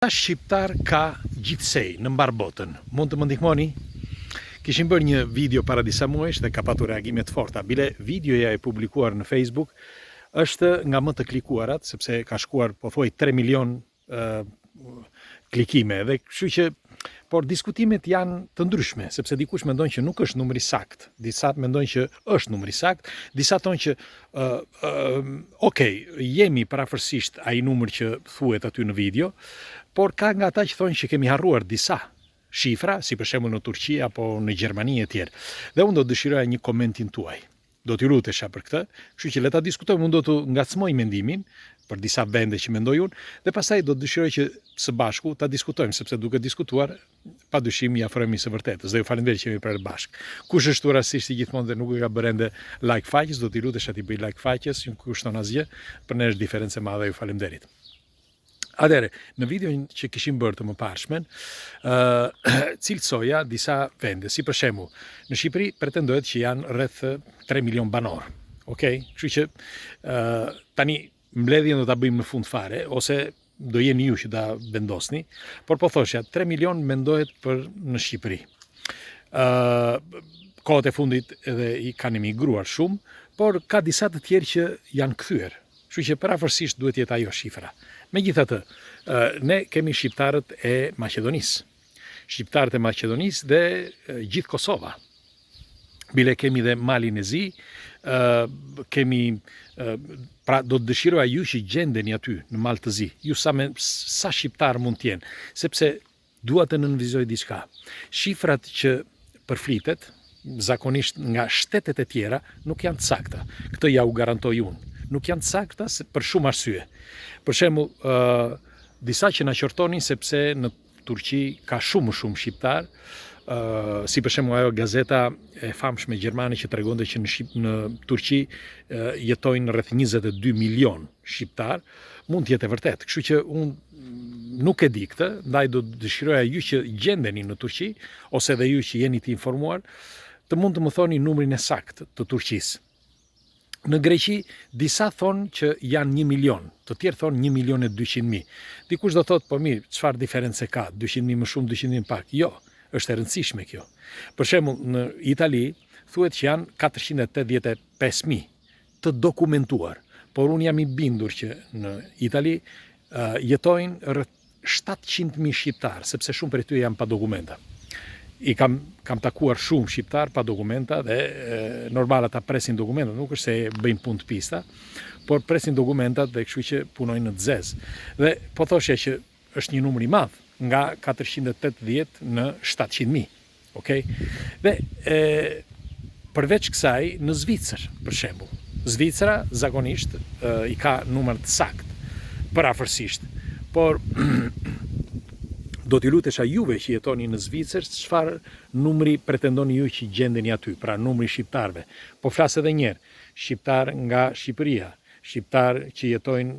Sa shqiptar ka gjithsej në mbar botën? Mund të më ndihmoni? Kishim bërë një video para disa muajsh dhe ka patur reagime të forta. Bile videoja e publikuar në Facebook është nga më të klikuarat, sepse ka shkuar pothuaj 3 milion klikime dhe kështu që por diskutimet janë të ndryshme, sepse dikush mendon që nuk është numri sakt, disa mendojnë që është numri sakt, disa thonë që jemi parafërsisht ai numër që thuhet aty në video, por ka nga ata që thonë që kemi harruar disa shifra, si për shembull në Turqi apo në Gjermani e tjerë. Dhe unë do të dëshiroja një komentin tuaj. Do t'ju lutesha për këtë, kështu që le ta diskutojmë, unë do të ngacmoj mendimin për disa vende që mendoj unë, dhe pastaj do të dëshiroj që së bashku ta diskutojmë, sepse duke diskutuar, padyshim i afrohemi së vërtetës. Dhe ju falenderoj që jemi prerë bashkë. Kush është rastësisht i gjithmonë dhe nuk e ka bërë ende like faqes, do t'i lutesha ti bëj like faqes, ju kushton asgjë, për ne është diferencë e madhe, ju falenderit. Atëherë, në videon që kishim bërë të mëparshmen, cilësoja disa vende, si për shembull, në Shqipëri pretendohet që janë rreth 3 milion banor. Okej? Kështu që tani mbledhjen do ta bëjmë në fund fare, ose do jeni ju që ta vendosni, por po thoshja 3 milion mendohet për në Shqipëri. Kohët e fundit edhe i kanë emigruar shumë, por ka disa të tjerë që janë kthyer. Kështu që parafërsisht duhet jetë ajo shifra. Megjithatë, ne kemi shqiptarët e Maqedonisë. Shqiptarët e Maqedonisë dhe gjithë Kosova. Bile kemi dhe Malin e Zi, pra do të dëshiroja ju që gjendeni aty në Mal të Zi, ju sa shqiptar mund t'jenë, sepse dua të nënvizoj diçka. Shifrat që përflitet, zakonisht nga shtetet e tjera, nuk janë të sakta. Këtë ja u garantoj unë. Nuk janë të sakta për shumë arsye. Për shembull, disa që na qortonin sepse në Turqi ka shumë shqiptar, si për shembull ajo gazeta e famshme gjermane që tregonte që në Turqi jetojnë rreth 22 milion shqiptar, mund të jetë e vërtet. Kështu që unë nuk e di këtë, ndaj do të dëshiroja ju që gjendeni në Turqi, ose edhe ju që jeni të informuar, të mund të më thoni numrin e saktë të Turqisë. Në Greqi, disa thonë që janë 1 milion, të tjerë thonë 1.200.000. Dikush do thotë, po mirë, çfarë diferencë ka? 200.000 më shumë, 200.000 pak? Jo, është e rëndësishme kjo. Për shembull, në Itali, thuhet që janë 485.000 të dokumentuar, por unë jam i bindur që në Itali jetojnë rreth 700.000 shqiptar, sepse shumë prej tyre janë pa dokumenta. I kam takuar shumë shqiptar pa dokumenta dhe normal ata presin dokumenta, nuk është se bëjnë punë të pista, por presin dokumentat dhe kështu që punojnë në të zezë. Dhe po thoshja që është një numër i madh nga 480 në 700.000. Okej? Dhe përveç kësaj në Zvicër, për shembull. Zvicra zakonisht i ka numër të saktë, parafërsisht, por do t'i lutesha juve që jetoni në Zvicër, çfarë numri pretendoni ju që gjendeni aty, pra numri shqiptarëve. Po flas edhe një herë, shqiptar nga Shqipëria, shqiptar që jetojnë,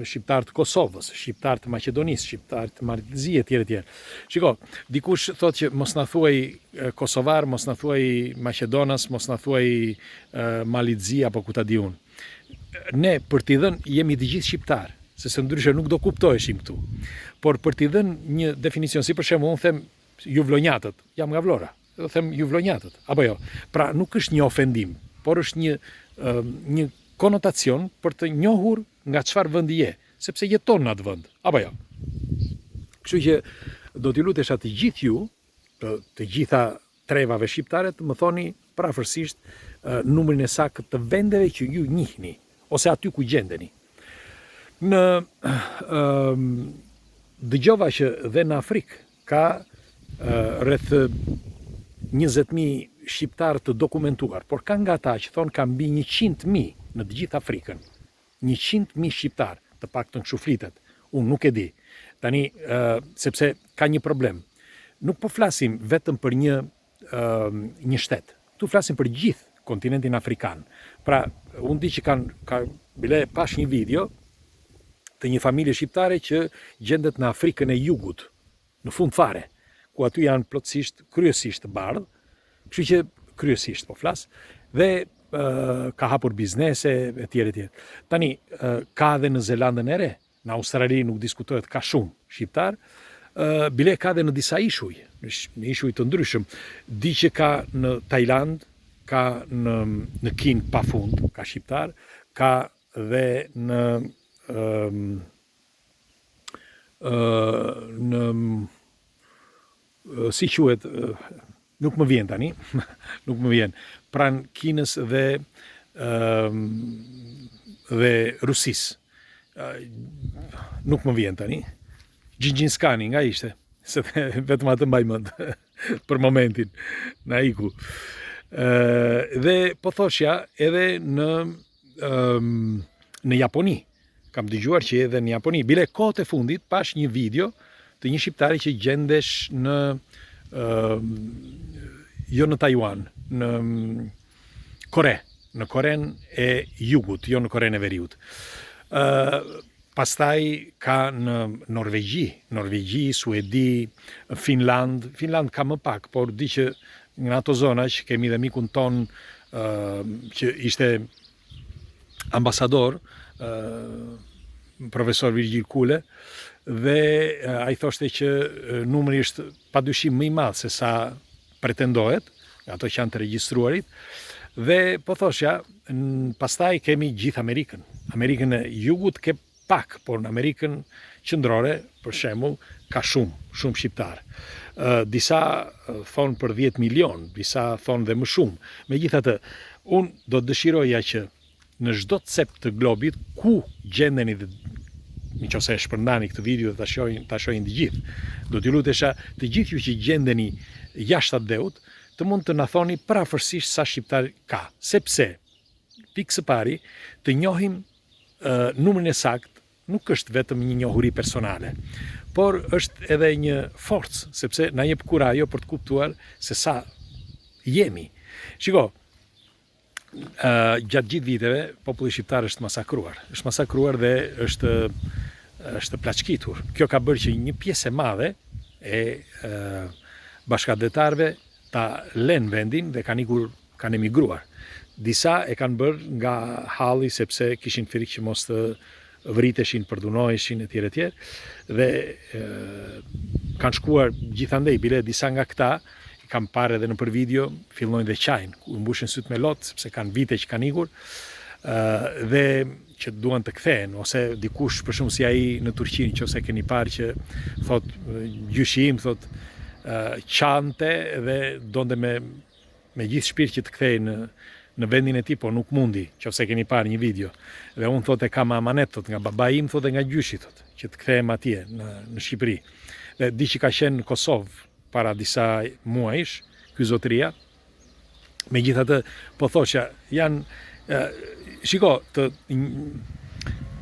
shqiptar të Kosovës, shqiptar të Maqedonisë, shqiptar të Malëzi e tjerë. Shiko, dikush thotë që mos na thuaj kosovar, mos na thuaj Maqedonas, mos na thuaj Malëzi apo ku ta di unë. Ne për t'i dhënë jemi të gjithë shqiptar, se ndryshe nuk do kuptoheshim këtu. Por për t'i dhënë një definicion, si për shembull, unë them ju vlonjatët, jam nga Vlora, do them ju vlonjatët, apo jo. Pra nuk është një ofendim, por është një konotacion për të njohur nga çfarë vendi je, sepse jeton në atë vend, apo jo. Kështu që do t'ju lutesha të gjithë ju, të gjitha trevave shqiptare, të më thoni parafërsisht numrin e saktë të vendeve që ju njihni, ose aty ku gjendeni. Dëgjova që dhe në Afrikë ka rreth 20.000 shqiptar të dokumentuar, por ka nga ata që thonë ka mbi 100.000 në të gjithë Afrikën. 100.000 shqiptar, të paktën kështu flitet. Unë nuk e di. Tani, sepse ka një problem. Nuk po flasim vetëm për një shtet. Tu flasim për gjithë kontinentin afrikan. Pra, unë di që bile pash një video të një familje shqiptare që gjendet në Afrikën e Jugut, në fund fare, ku aty janë plotësisht, kryesisht të bardhë, kështu që kryesisht po flas, dhe ka hapur biznese e tjerë e tjerë. Tani, ka dhe në Zelandën e Re, në Australi nuk diskutohet ka shumë shqiptar, bile ka dhe në disa ishuj, në ishuj të ndryshëm, di që ka në Tajland, ka në Kinë pa fund, ka shqiptar, ka dhe si quhet, nuk më vjen tani, nuk më vjen, pranë Kinës dhe Rusis. Nuk më vjen tani. Gjingjinskani nga ishte, se vetëm atë mbaj mend për momentin, na iku. Dhe po thoshja edhe në Japoni. Kam dëgjuar që edhe në Japoni, bile kohët e fundit pash një video të një shqiptari që gjendesh jo në Taiwan, në Kore, në Koren e Jugut, jo në Koren e Veriut. Pastaj ka në Norvegji, Suedi, Finland ka më pak, por di që në ato zona që kemi dhe mikun ton që ishte ambasador, profesor Virgil Kule, dhe a i thoshte që numri është padyshim më i madh se sa pretendohet, ato që janë të regjistruarit, dhe po thoshja, pastaj kemi gjithë Amerikën. Amerikën e Jugut ke pak, por në Amerikën qendrore, për shembull, ka shumë shqiptar. Disa thonë për 10 milion, disa thonë dhe më shumë. Megjithatë, unë do të dëshiroja që në çdo cep të globit ku gjendeni dhe nëse e shpërndani këtë video ta shohin të gjithë. Do t'ju lutesha të gjithë ju që gjendeni jashtë atë dheut, të mund të na thoni parafërsisht sa shqiptar ka, sepse pikë së pari të njohim numrin e saktë nuk është vetëm një njohuri personale, por është edhe një forcë, sepse na jep kurajo për të kuptuar se sa jemi. Shiko, gjatë gjithë viteve, populli shqiptar është masakruar dhe është plaçkitur. Kjo ka bërë që një pjesë e madhe e bashkëdhetarëve ta lënë vendin dhe kanë emigruar. Disa e kanë bërë nga halli sepse kishin frikë që mos të vriteshin, përdunoheshin etj. Dhe kanë shkuar gjithandej, bile disa nga këta i kam parë edhe nëpër video, fillojnë dhe qajnë, ku mbushin syt me lot sepse kanë vite që kanë ikur, dhe që duan të kthehen, ose dikush për shembull si ai në Turqi, nëse keni parë që thot gjyshi im thot qante dhe donte me gjithë shpirt që të kthehej në vendin e tij, po nuk mundi, nëse keni parë një video. Dhe unë thotë kam amanet thot nga babai im, thotë nga gjyshi thot, që të kthehem atje në Shqipëri. Dhe di që ka qenë në Kosovë para disa muajsh, ky zotëria. Megjithatë, po thoshja, janë shiko,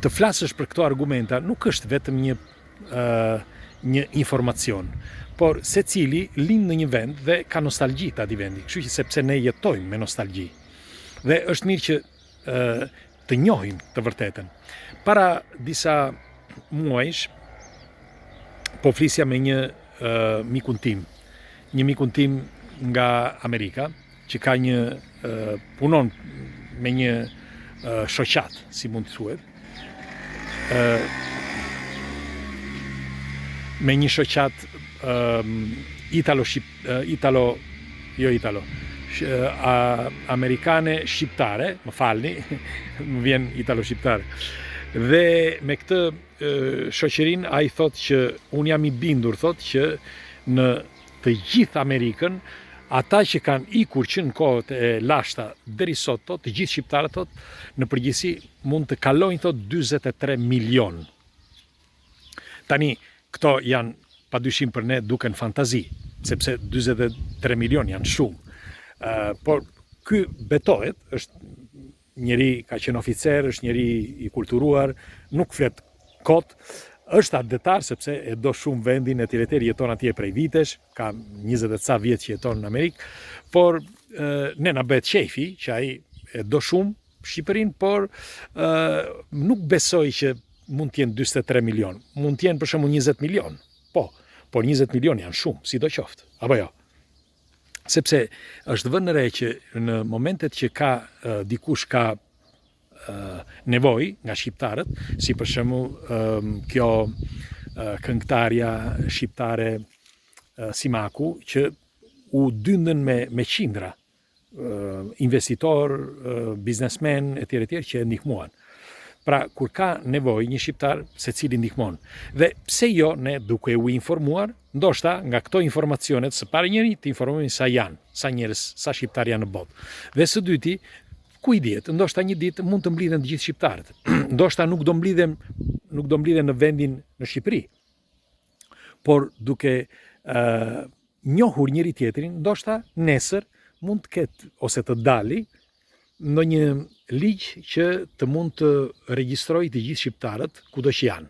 të flasësh për këto argumenta nuk është vetëm një informacion, por secili lind në një vend dhe ka nostalgji te atij vendi, kështu që sepse ne jetojmë me nostalgji. Dhe është mirë që të njohim të vërtetën. Para disa muajsh po flisja me një mikun tim nga Amerika, që ka një punon me një shoqat, si mund të thuhet, me një shoqat amerikane shqiptare, më falni, më vjen italo-shqiptare. Dhe me këtë shoqërinë ai thotë që unë jam i bindur, thotë që në të gjithë Amerikën, ata që kanë ikur që në kohët e lashta deri sot, thotë, të gjithë shqiptarët, thotë, në përgjithësi mund të kalojnë, thotë, 43 milion. Tani, këto janë padyshim për ne duken fantazi, sepse 43 milion janë shumë. Por ky betohet, është njeri ka qenë oficer, është njeri i kulturuar, nuk flet kot, është atdetar sepse e do shumë vendin etj, jeton atje prej vitesh, ka 20 e ca vjet që jeton në Amerikë, por ne na bëhet qefi që ai e do shumë Shqipërinë, por nuk besoj që mund të jenë 43 milion, mund të jenë për shembull 20 milion. Po, por 20 milion janë shumë, sidoqoftë, apo jo? Sepse është vënë re që në momentet që ka dikush ka nevojë nga shqiptarët, si për shembull kjo këngëtarja shqiptare Simaku, që u dyndën me qindra investitor, biznesmen, etj. Që e ndihmuan. Pra, kur ka nevojë një shqiptar, secili ndihmon. Dhe pse jo, ne duke u informuar, ndoshta nga këto informacionet, së pari njëri të informojmë sa janë, sa njerëz, sa shqiptar janë në botë. Dhe së dyti, ku i dihet, ndoshta një ditë mund të mblidhen të gjithë shqiptarët. Ndoshta nuk do mblidhen në vendin në Shqipëri. Por duke njohur njëri tjetrin, ndoshta nesër mund të ketë ose të dali në një ligj që të mund të regjistroj të gjithë shqiptarët kudo që janë.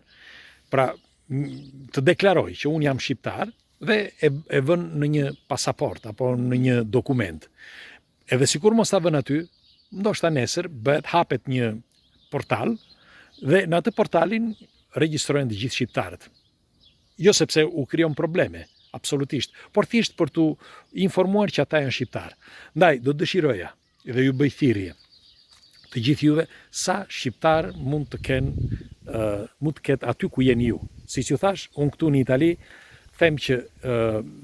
Pra, të deklaroj që unë jam shqiptar dhe e vën në një pasaport apo në një dokument. Edhe sikur mos ta vën aty, ndoshta nesër hapet një portal dhe në atë portalin regjistrohen të gjithë shqiptarët. Jo sepse u krijon probleme, absolutisht, por thjesht për t'u informuar që ata janë shqiptar. Ndaj, do të dëshiroja dhe ju bëj thirrje të gjithë juve sa shqiptar mund të ketë aty ku jeni ju. Siç ju thash, unë këtu në Itali them që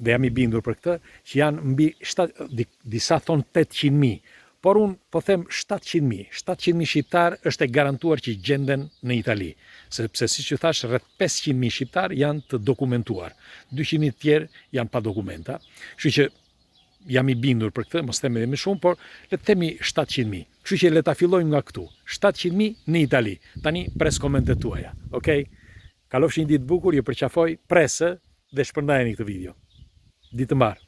dhe jam i bindur për këtë, që janë mbi disa thonë 800.000, por unë po them 700.000. 700.000 shqiptar është e garantuar që gjenden në Itali, sepse siç ju thash, rreth 500.000 shqiptar janë të dokumentuar. 200.000 tjerë janë pa dokumenta. Kështu që jam i bindur për këtë, mos them edhe më shumë, por le të themi 700.000. Kështu që le ta fillojmë nga këtu. 700.000 në Itali. Tani pres komentet tuaja. Okej? Kalofshi një ditë bukur, ju përqafoj, presë dhe shpërndajeni këtë video. Ditë të mbarë.